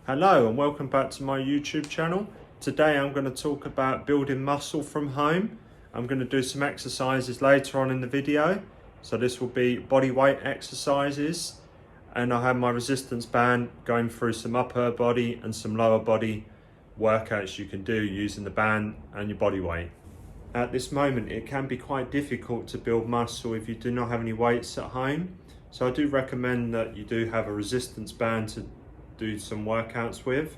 Hello and welcome back to my YouTube channel. Today I'm going to talk about building muscle from home. I'm going to do some exercises later on in the video. So this will be body weight exercises, and I have my resistance band going through some upper body and some lower body workouts you can do using the band and your body weight. At this moment it can be quite difficult to build muscle if you do not have any weights at home. So I do recommend that you do have a resistance band to do some workouts with.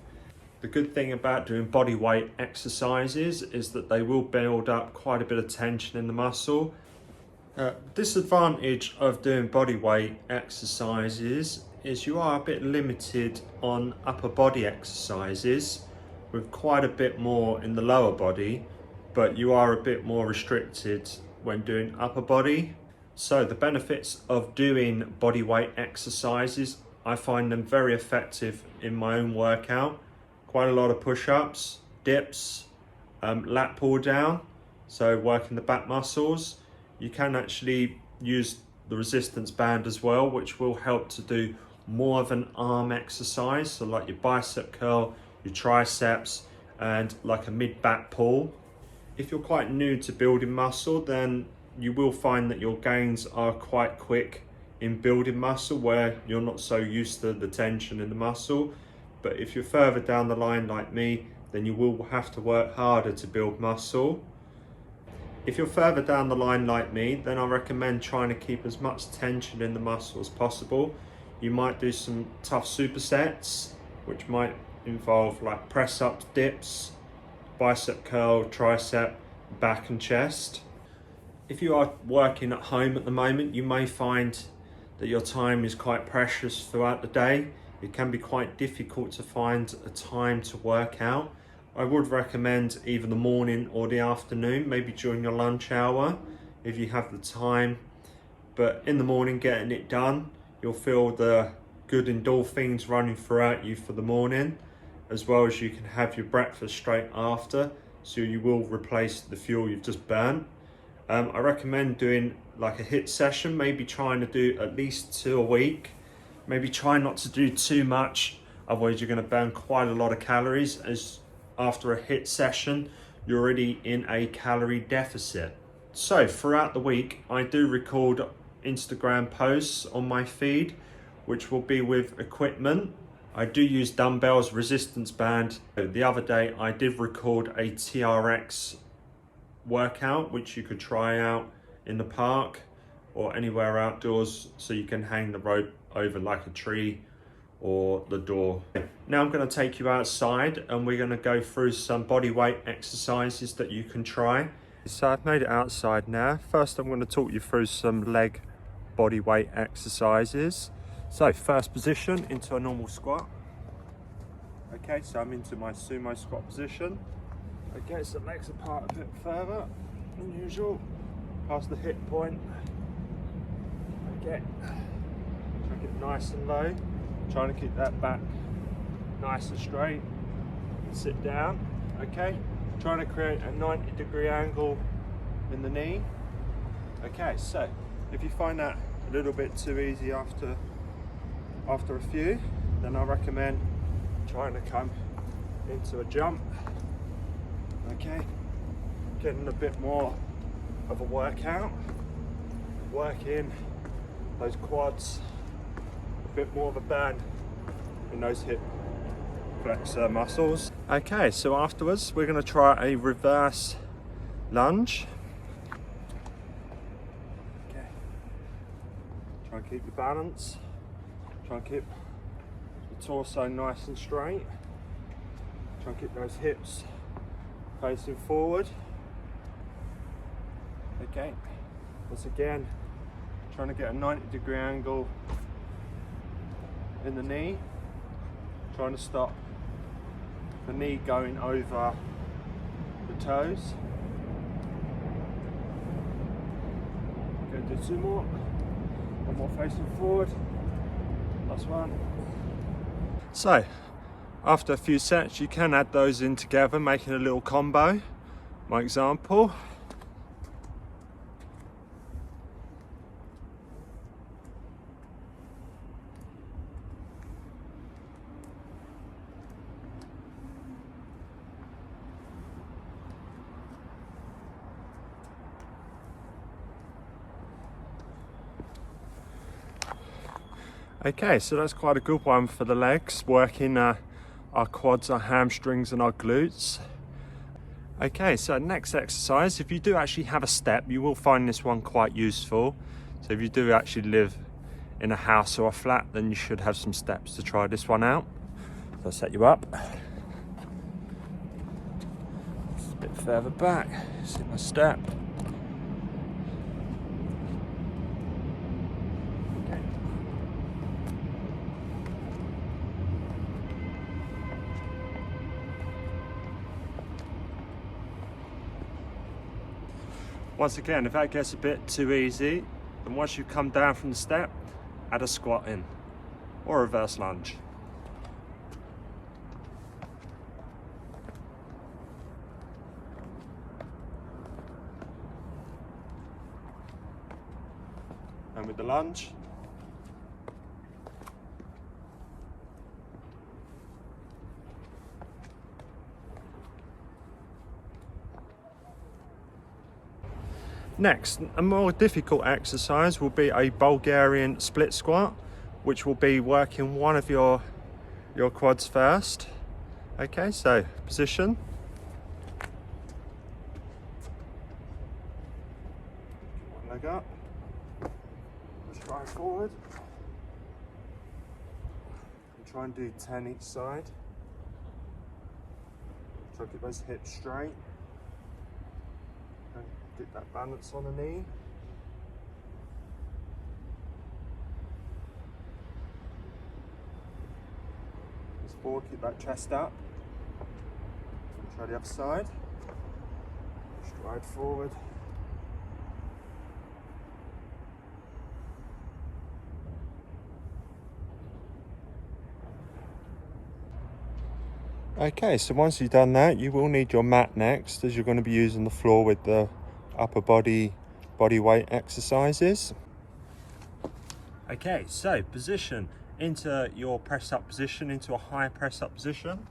The good thing about doing body weight exercises is that they will build up quite a bit of tension in the muscle. Disadvantage of doing body weight exercises is you are a bit limited on upper body exercises with quite a bit more in the lower body, but you are a bit more restricted when doing upper body. So the benefits of doing body weight exercises, I find them very effective in my own workout. Quite a lot of push-ups, dips, lat pull down, so working the back muscles. You can actually use the resistance band as well, which will help to do more of an arm exercise, so like your bicep curl, your triceps, and like a mid-back pull. If you're quite new to building muscle, then you will find that your gains are quite quick in building muscle where you're not so used to the tension in the muscle. But if you're further down the line like me, then you will have to work harder to build muscle. If you're further down the line like me, then I recommend trying to keep as much tension in the muscle as possible. You might do some tough supersets, which might involve like press ups, dips, bicep curl, tricep, back and chest. If you are working at home at the moment, you may find that your time is quite precious throughout the day. It can be quite difficult to find a time to work out. I would recommend either the morning or the afternoon, maybe during your lunch hour if you have the time. But in the morning, getting it done, you'll feel the good endorphins running throughout you for the morning, as well as you can have your breakfast straight after, so you will replace the fuel you've just burnt. I recommend doing like a HIIT session, maybe trying to do at least 2 a week. Maybe try not to do too much, otherwise you're going to burn quite a lot of calories, as after a HIIT session you're already in a calorie deficit. So throughout the week I do record Instagram posts on my feed, which will be with equipment. I do use dumbbells, resistance band. The other day I did record a TRX workout, which you could try out in the park or anywhere outdoors, so you can hang the rope over like a tree or the door. Now I'm going to take you outside and we're going to go through some body weight exercises that you can try. So I've made it outside now. First I'm going to talk you through some leg body weight exercises. So first position, into a normal squat. Okay, so I'm into my sumo squat position. Okay, so legs apart a bit further than usual, past the hip point. Okay, try to get nice and low, trying to keep that back nice and straight. Sit down. Okay, trying to create a 90-degree angle in the knee. Okay, so if you find that a little bit too easy after a few, then I recommend trying to come into a jump. Okay, getting a bit more of a workout, working those quads, a bit more of a band in those hip flexor muscles. Okay, so afterwards we're going to try a reverse lunge. Okay, try and keep your balance, try and keep the torso nice and straight, try and keep those hips facing forward. Okay, once again trying to get a 90-degree angle in the knee, trying to stop the knee going over the toes. Going to do 2 more, 1 more facing forward, last one. So after a few sets you can add those in together, making a little combo. My example. Okay, so that's quite a good one for the legs, working our quads, our hamstrings and our glutes. Okay, so next exercise, if you do actually have a step, you will find this one quite useful. So if you do actually live in a house or a flat, then you should have some steps to try this one out. So I'll set you up. Just a bit further back, see my step. Once again, if that gets a bit too easy, then once you come down from the step, add a squat in or reverse lunge. And with the lunge, next, a more difficult exercise will be a Bulgarian split squat, which will be working one of your quads first. Okay, so position. One leg up, push right forward. And try and do 10 each side. Try to keep those hips straight. And get that balance on the knee. Just forward, keep that chest up. And try the other side. Stride forward. Okay, so once you've done that, you will need your mat next, as you're going to be using the floor with the upper body weight exercises. Okay, so position into your press up position, into a high press up position.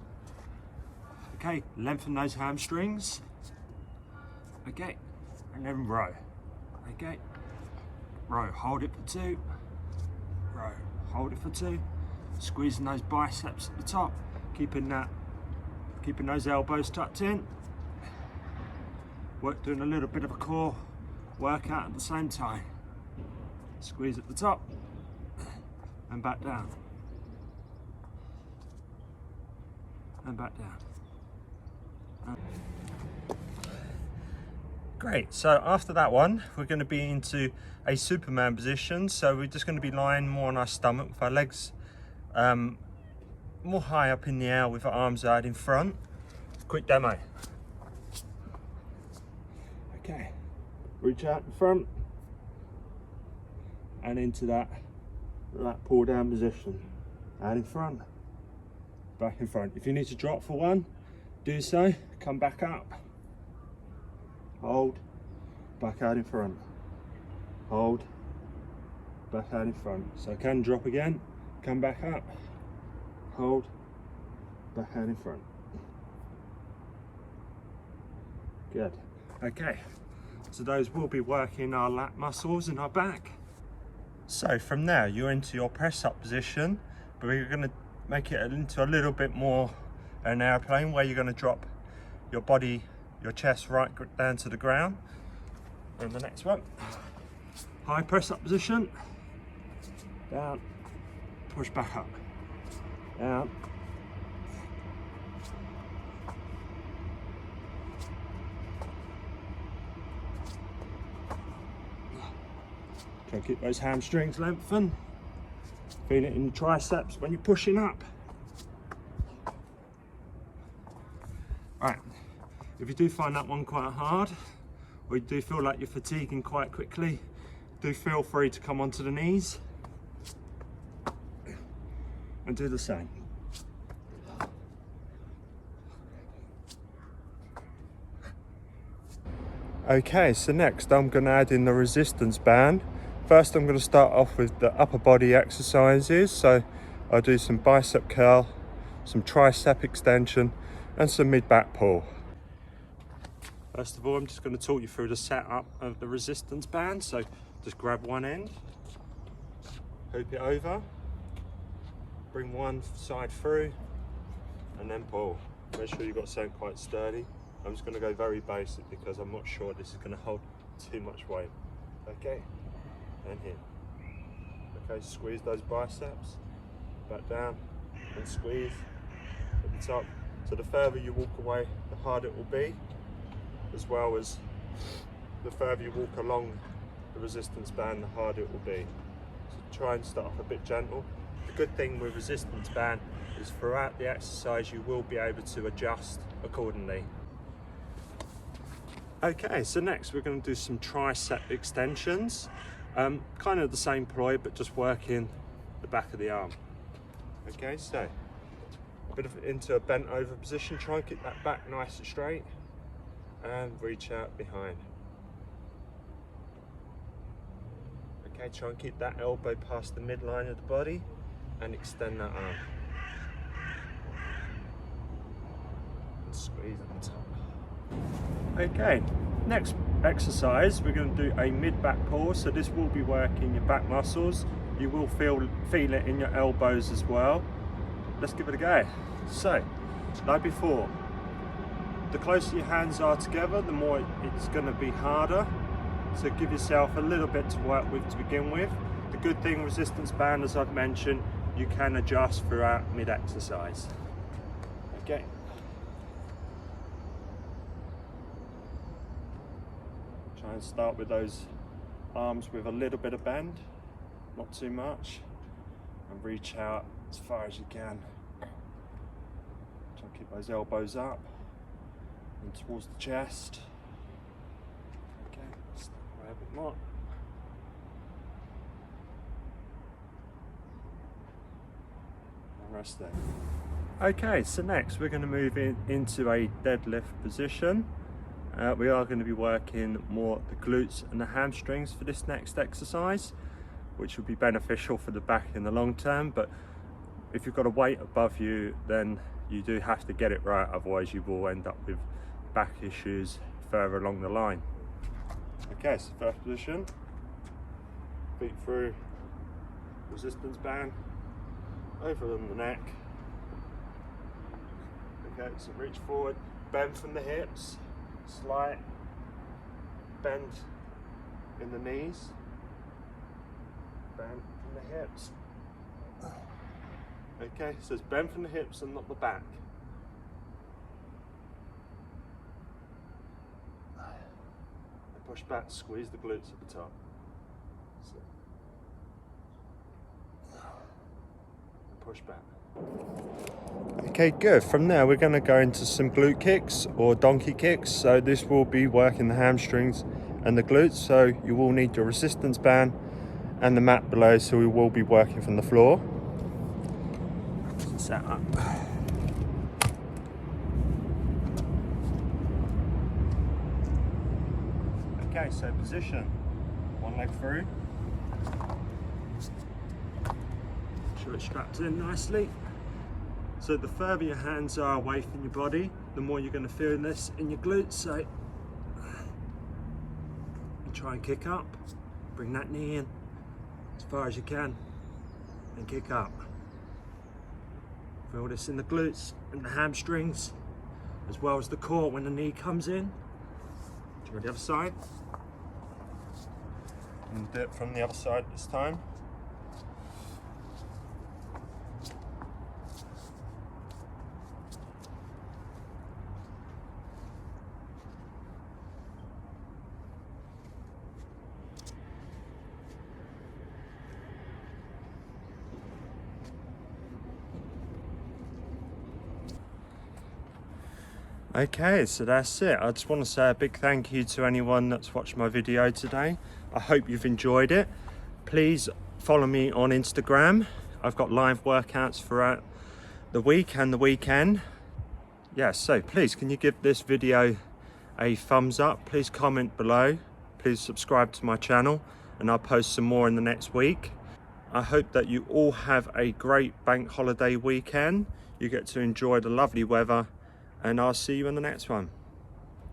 Okay, lengthen those hamstrings. Okay, and then row. Okay, row, hold it for 2. Row, hold it for 2. Squeezing those biceps at the top, keeping those elbows tucked in. Doing a little bit of a core workout at the same time. Squeeze at the top and back down. And back down. Great, so after that one, we're going to be into a Superman position. So we're just going to be lying more on our stomach with our legs more high up in the air with our arms out in front. Quick demo. Okay, reach out in front and into that lat pull down position. Out in front, back in front. If you need to drop for one, do so. Come back up. Hold, back out in front. Hold, back out in front. So I can drop again, come back up. Hold, back out in front. Good. Okay, so those will be working our lat muscles and our back. So from there, you're into your press up position, but we're going to make it into a little bit more an airplane, where you're going to drop your body, your chest right down to the ground. And the next one, high press up position, down, push back up. Down. Try to keep those hamstrings lengthened. Feel it in your triceps when you're pushing up. Right, if you do find that one quite hard, or you do feel like you're fatiguing quite quickly, do feel free to come onto the knees and do the same. Okay, so next I'm going to add in the resistance band. First I'm going to start off with the upper body exercises. So I'll do some bicep curl, some tricep extension and some mid back pull. First of all, I'm just going to talk you through the setup of the resistance band. So just grab one end, hoop it over, bring one side through and then pull. Make sure you've got something quite sturdy. I'm just going to go very basic because I'm not sure this is going to hold too much weight. Okay, and here. Okay, squeeze those biceps, back down and squeeze at the top. So the further you walk away, the harder it will be, as well as the further you walk along the resistance band, the harder it will be. So try and start off a bit gentle. The good thing with resistance band is throughout the exercise you will be able to adjust accordingly. Okay, so next we're going to do some tricep extensions. Kind of the same ploy, but just working the back of the arm. Okay, so a bit of into a bent over position. Try and keep that back nice and straight, and reach out behind. Okay, try and keep that elbow past the midline of the body, and extend that arm. And squeeze at the top. Okay, next exercise we're going to do a mid-back pull. So this will be working your back muscles. You will feel it in your elbows as well. Let's give it a go. So, like before, the closer your hands are together, the more it's going to be harder. So give yourself a little bit to work with to begin with. The good thing with resistance band, as I've mentioned, you can adjust throughout mid-exercise. Okay. Try and start with those arms with a little bit of bend, not too much, and reach out as far as you can. Try and keep those elbows up and towards the chest. Okay, step away a bit more. And rest there. Okay, so next we're going to move into a deadlift position. We are going to be working more the glutes and the hamstrings for this next exercise, which will be beneficial for the back in the long term. But if you've got a weight above you, then you do have to get it right, otherwise you will end up with back issues further along the line. Okay, so first position, feet through resistance band, over on the neck. Okay, so reach forward, bend from the hips, slight bend in the knees, bend from the hips. Okay, so it's bend from the hips and not the back. And push back, squeeze the glutes at the top. So. And push back. Okay, good. From there we're going to go into some glute kicks or donkey kicks. So this will be working the hamstrings and the glutes. So you will need your resistance band and the mat below, so we will be working from the floor. Set up. Okay, so position, one leg through. Make sure it's strapped in nicely. So the further your hands are away from your body, the more you're going to feel this in your glutes. So and try and kick up, bring that knee in as far as you can and kick up. Feel this in the glutes and the hamstrings, as well as the core when the knee comes in. Try the other side. And do it from the other side this time. Okay, so that's it. I just want to say a big thank you to anyone that's watched my video today. I hope you've enjoyed it. Please follow me on Instagram. I've got live workouts throughout the week and the weekend. Yeah, so please, can you give this video a thumbs up? Please comment below. Please subscribe to my channel, and I'll post some more in the next week. I hope that you all have a great bank holiday weekend. You get to enjoy the lovely weather, and I'll see you in the next one.